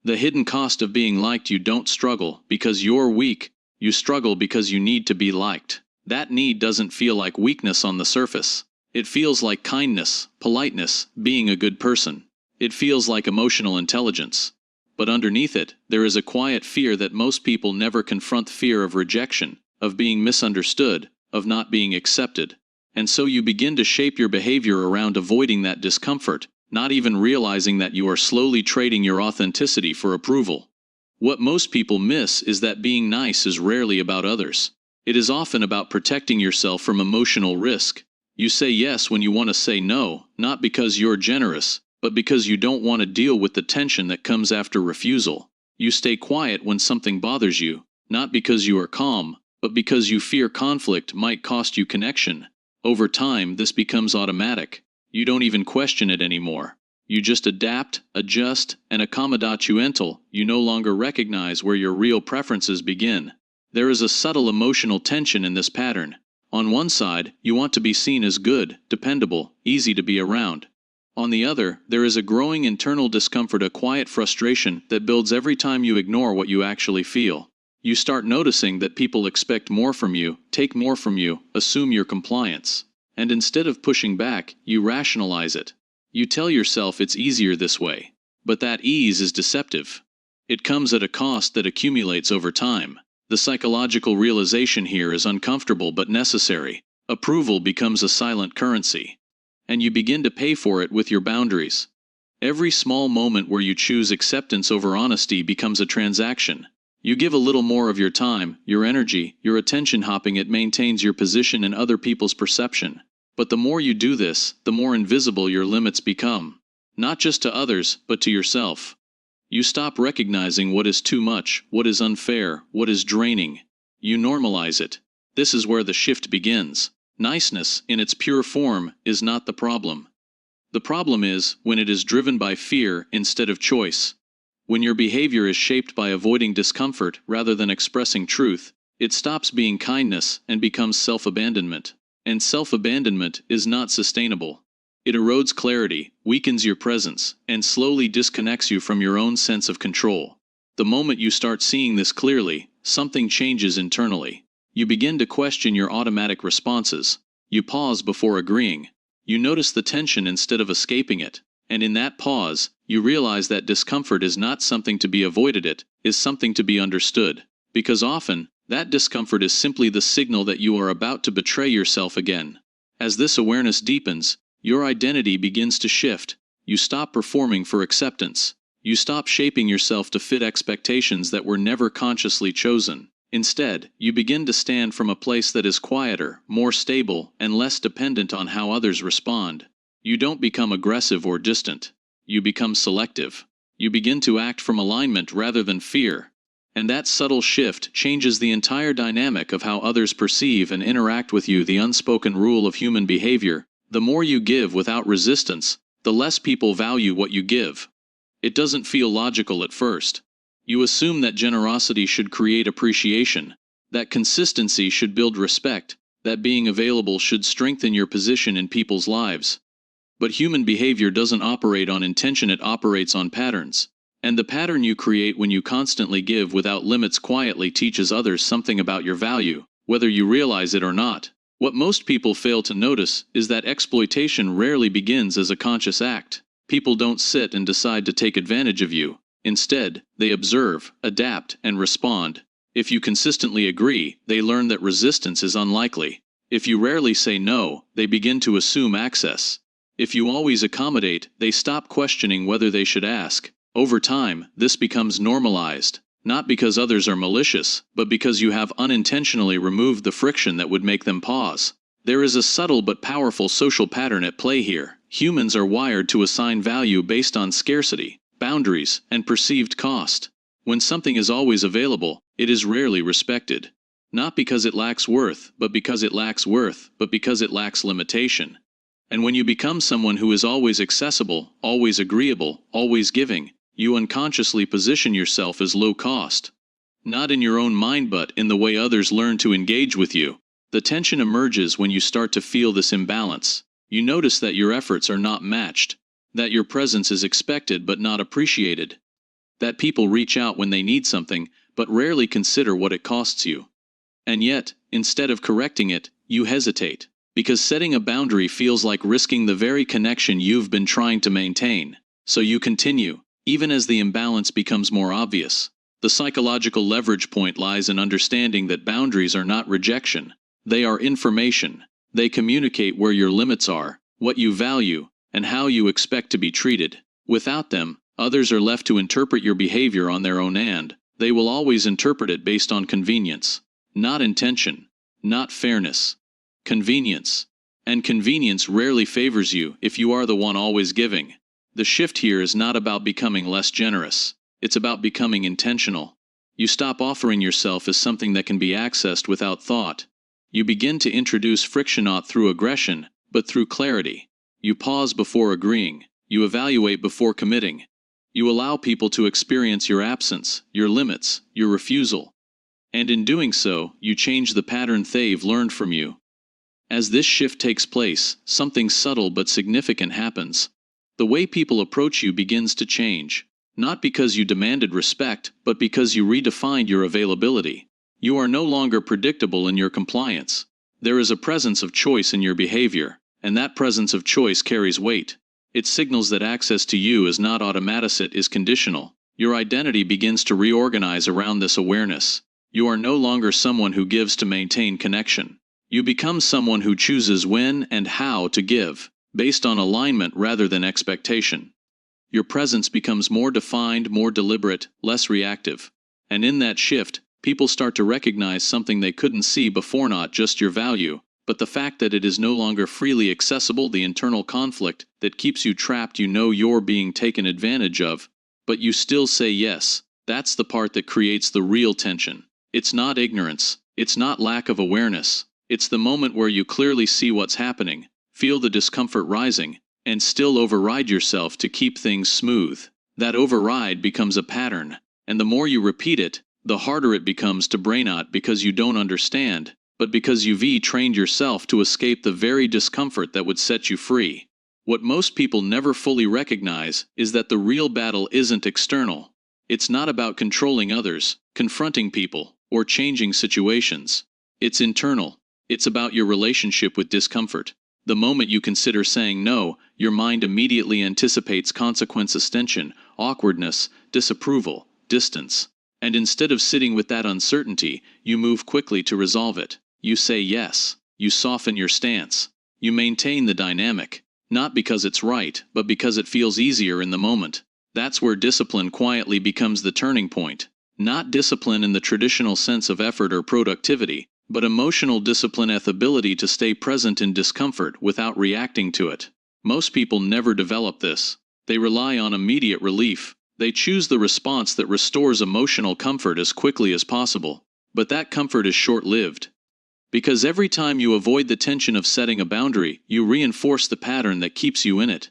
The hidden cost of being liked. You don't struggle because you're weak, you struggle because you need to be liked. That need doesn't feel like weakness on the surface. It feels like kindness, politeness, being a good person. It feels like emotional intelligence. But underneath it, there is a quiet fear that most people never confront: fear of rejection, of being misunderstood, of not being accepted. And so you begin to shape your behavior around avoiding that discomfort, not even realizing that you are slowly trading your authenticity for approval. What most people miss is that being nice is rarely about others. It is often about protecting yourself from emotional risk. You say yes when you want to say no, not because you're generous, but because you don't want to deal with the tension that comes after refusal. You stay quiet when something bothers you, not because you are calm, but because you fear conflict might cost you connection. Over time, this becomes automatic. You don't even question it anymore. You just adapt, adjust, and accommodate until you no longer recognize where your real preferences begin. There is a subtle emotional tension in this pattern. On one side, you want to be seen as good, dependable, easy to be around. On the other, there is a growing internal discomfort, a quiet frustration that builds every time you ignore what you actually feel. You start noticing that people expect more from you, take more from you, assume your compliance. And instead of pushing back, you rationalize it. You tell yourself it's easier this way. But that ease is deceptive. It comes at a cost that accumulates over time. The psychological realization here is uncomfortable but necessary. Approval becomes a silent currency. And you begin to pay for it with your boundaries. Every small moment where you choose acceptance over honesty becomes a transaction. You give a little more of your time, your energy, your attention hopping. It maintains your position in other people's perception. But the more you do this, the more invisible your limits become. Not just to others, but to yourself. You stop recognizing what is too much, what is unfair, what is draining. You normalize it. This is where the shift begins. Niceness, in its pure form, is not the problem. The problem is when it is driven by fear instead of choice. When your behavior is shaped by avoiding discomfort rather than expressing truth, it stops being kindness and becomes self-abandonment. And self-abandonment is not sustainable. It erodes clarity, weakens your presence, and slowly disconnects you from your own sense of control. The moment you start seeing this clearly, something changes internally. You begin to question your automatic responses. You pause before agreeing. You notice the tension instead of escaping it. And in that pause, you realize that discomfort is not something to be avoided, it is something to be understood. Because often, that discomfort is simply the signal that you are about to betray yourself again. As this awareness deepens, your identity begins to shift. You stop performing for acceptance. You stop shaping yourself to fit expectations that were never consciously chosen. Instead, you begin to stand from a place that is quieter, more stable, and less dependent on how others respond. You don't become aggressive or distant. You become selective. You begin to act from alignment rather than fear. And that subtle shift changes the entire dynamic of how others perceive and interact with you. The unspoken rule of human behavior: the more you give without resistance, the less people value what you give. It doesn't feel logical at first. You assume that generosity should create appreciation, that consistency should build respect, that being available should strengthen your position in people's lives. But human behavior doesn't operate on intention, it operates on patterns. And the pattern you create when you constantly give without limits quietly teaches others something about your value, whether you realize it or not. What most people fail to notice is that exploitation rarely begins as a conscious act. People don't sit and decide to take advantage of you. Instead, they observe, adapt, and respond. If you consistently agree, they learn that resistance is unlikely. If you rarely say no, they begin to assume access. If you always accommodate, they stop questioning whether they should ask. Over time, this becomes normalized, not because others are malicious, but because you have unintentionally removed the friction that would make them pause. There is a subtle but powerful social pattern at play here. Humans are wired to assign value based on scarcity, boundaries, and perceived cost. When something is always available, it is rarely respected. Not because it lacks worth, but because it lacks limitation. And when you become someone who is always accessible, always agreeable, always giving, you unconsciously position yourself as low cost. Not in your own mind but in the way others learn to engage with you. The tension emerges when you start to feel this imbalance. You notice that your efforts are not matched, that your presence is expected but not appreciated. That people reach out when they need something, but rarely consider what it costs you. And yet, instead of correcting it, you hesitate. Because setting a boundary feels like risking the very connection you've been trying to maintain. So you continue, even as the imbalance becomes more obvious. The psychological leverage point lies in understanding that boundaries are not rejection. They are information. They communicate where your limits are, what you value, and how you expect to be treated. Without them, others are left to interpret your behavior on their own, and they will always interpret it based on convenience. Not intention. Not fairness. Convenience. And convenience rarely favors you if you are the one always giving. The shift here is not about becoming less generous. It's about becoming intentional. You stop offering yourself as something that can be accessed without thought. You begin to introduce friction not through aggression, but through clarity. You pause before agreeing. You evaluate before committing. You allow people to experience your absence, your limits, your refusal. And in doing so, you change the pattern they've learned from you. As this shift takes place, something subtle but significant happens. The way people approach you begins to change. Not because you demanded respect, but because you redefined your availability. You are no longer predictable in your compliance. There is a presence of choice in your behavior, and that presence of choice carries weight. It signals that access to you is not automatic, it is conditional. Your identity begins to reorganize around this awareness. You are no longer someone who gives to maintain connection. You become someone who chooses when and how to give, based on alignment rather than expectation. Your presence becomes more defined, more deliberate, less reactive. And in that shift, people start to recognize something they couldn't see before, not just your value, but the fact that it is no longer freely accessible, the internal conflict that keeps you trapped. You know you're being taken advantage of, but you still say yes. That's the part that creates the real tension. It's not ignorance, it's not lack of awareness. It's the moment where you clearly see what's happening, feel the discomfort rising, and still override yourself to keep things smooth. That override becomes a pattern, and the more you repeat it, the harder it becomes to break out, because you don't understand, but because you've trained yourself to escape the very discomfort that would set you free. What most people never fully recognize is that the real battle isn't external. It's not about controlling others, confronting people, or changing situations. It's internal. It's about your relationship with discomfort. The moment you consider saying no, your mind immediately anticipates consequences, tension, awkwardness, disapproval, distance. And instead of sitting with that uncertainty, you move quickly to resolve it. You say yes. You soften your stance. You maintain the dynamic. Not because it's right, but because it feels easier in the moment. That's where discipline quietly becomes the turning point. Not discipline in the traditional sense of effort or productivity, but emotional discipline, the ability to stay present in discomfort without reacting to it. Most people never develop this. They rely on immediate relief. They choose the response that restores emotional comfort as quickly as possible. But that comfort is short-lived. Because every time you avoid the tension of setting a boundary, you reinforce the pattern that keeps you in it.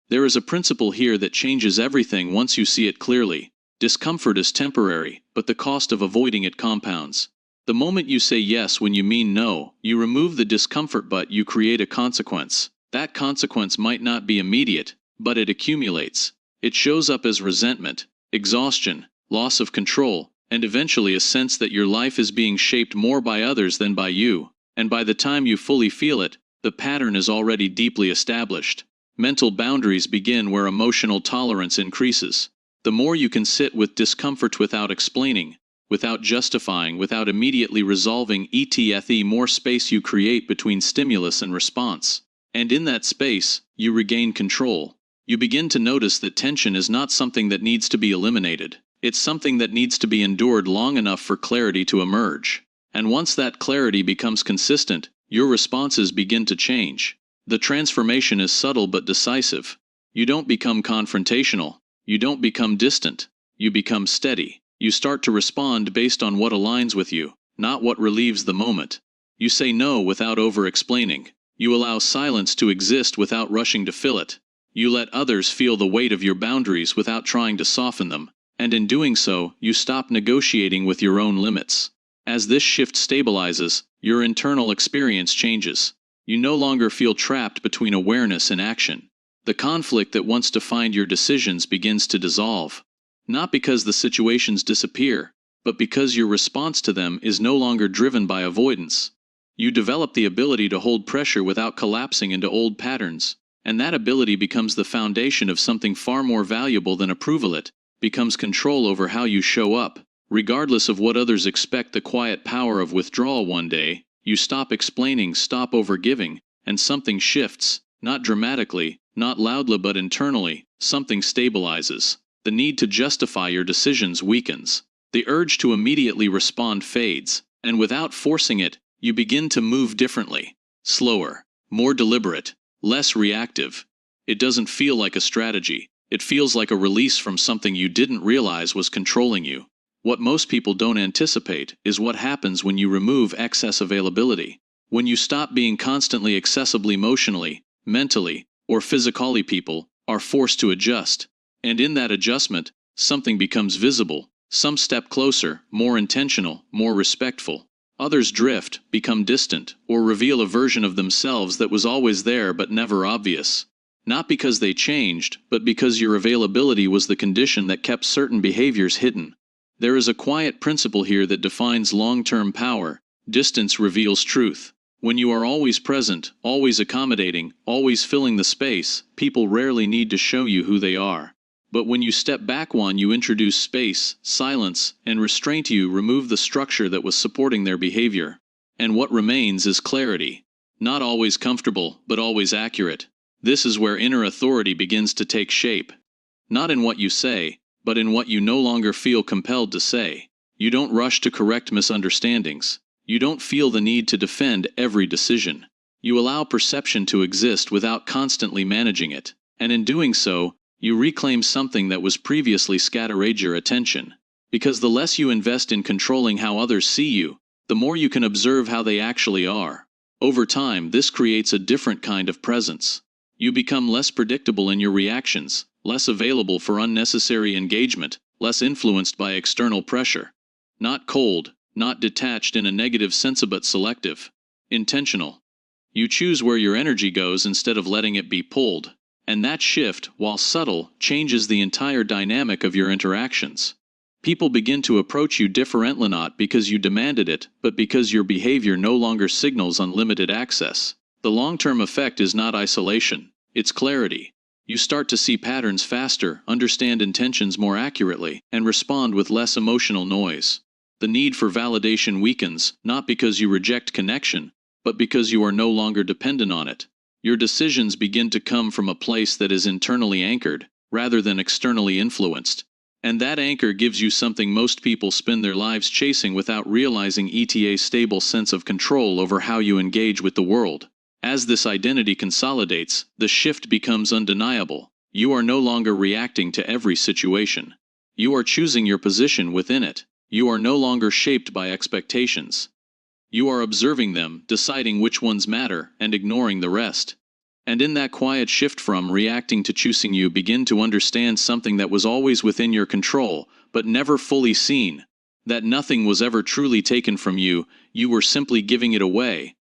There is a principle here that changes everything once you see it clearly. Discomfort is temporary, but the cost of avoiding it compounds. The moment you say yes when you mean no, you remove the discomfort, but you create a consequence. That consequence might not be immediate, but it accumulates. It shows up as resentment, exhaustion, loss of control, and eventually a sense that your life is being shaped more by others than by you. And by the time you fully feel it, the pattern is already deeply established. Mental boundaries begin where emotional tolerance increases. The more you can sit with discomfort without explaining, without justifying, without immediately resolving, the more space you create between stimulus and response. And in that space, you regain control. You begin to notice that tension is not something that needs to be eliminated. It's something that needs to be endured long enough for clarity to emerge. And once that clarity becomes consistent, your responses begin to change. The transformation is subtle but decisive. You don't become confrontational. You don't become distant. You become steady. You start to respond based on what aligns with you, not what relieves the moment. You say no without over-explaining. You allow silence to exist without rushing to fill it. You let others feel the weight of your boundaries without trying to soften them. And in doing so, you stop negotiating with your own limits. As this shift stabilizes, your internal experience changes. You no longer feel trapped between awareness and action. The conflict that once defined your decisions begins to dissolve. Not because the situations disappear, but because your response to them is no longer driven by avoidance. You develop the ability to hold pressure without collapsing into old patterns, and that ability becomes the foundation of something far more valuable than approval. It becomes control over how you show up, regardless of what others expect. The quiet power of withdrawal. One day, you stop explaining, stop overgiving, and something shifts, not dramatically, not loudly, but internally. Something stabilizes. The need to justify your decisions weakens. The urge to immediately respond fades, and without forcing it, you begin to move differently. Slower, more deliberate, less reactive. It doesn't feel like a strategy. It feels like a release from something you didn't realize was controlling you. What most people don't anticipate is what happens when you remove excess availability. When you stop being constantly accessible emotionally, mentally, or physically. People are forced to adjust. And in that adjustment, something becomes visible. Some step closer, more intentional, more respectful. Others drift, become distant, or reveal a version of themselves that was always there but never obvious. Not because they changed, but because your availability was the condition that kept certain behaviors hidden. There is a quiet principle here that defines long-term power. Distance reveals truth. When you are always present, always accommodating, always filling the space, people rarely need to show you who they are. But when you step back one, you introduce space, silence, and restraint. You remove the structure that was supporting their behavior. And what remains is clarity. Not always comfortable, but always accurate. This is where inner authority begins to take shape. Not in what you say, but in what you no longer feel compelled to say. You don't rush to correct misunderstandings. You don't feel the need to defend every decision. You allow perception to exist without constantly managing it. And in doing so, you reclaim something that was previously scattered your attention. Because the less you invest in controlling how others see you, the more you can observe how they actually are. Over time, this creates a different kind of presence. You become less predictable in your reactions, less available for unnecessary engagement, less influenced by external pressure. Not cold, not detached in a negative sense, but selective. Intentional. You choose where your energy goes instead of letting it be pulled. And that shift, while subtle, changes the entire dynamic of your interactions. People begin to approach you differently, not because you demanded it, but because your behavior no longer signals unlimited access. The long-term effect is not isolation, it's clarity. You start to see patterns faster, understand intentions more accurately, and respond with less emotional noise. The need for validation weakens, not because you reject connection, but because you are no longer dependent on it. Your decisions begin to come from a place that is internally anchored, rather than externally influenced. And that anchor gives you something most people spend their lives chasing without realizing: a stable sense of control over how you engage with the world. As this identity consolidates, the shift becomes undeniable. You are no longer reacting to every situation. You are choosing your position within it. You are no longer shaped by expectations. You are observing them, deciding which ones matter, and ignoring the rest. And in that quiet shift from reacting to choosing, you begin to understand something that was always within your control, but never fully seen. That nothing was ever truly taken from you, you were simply giving it away.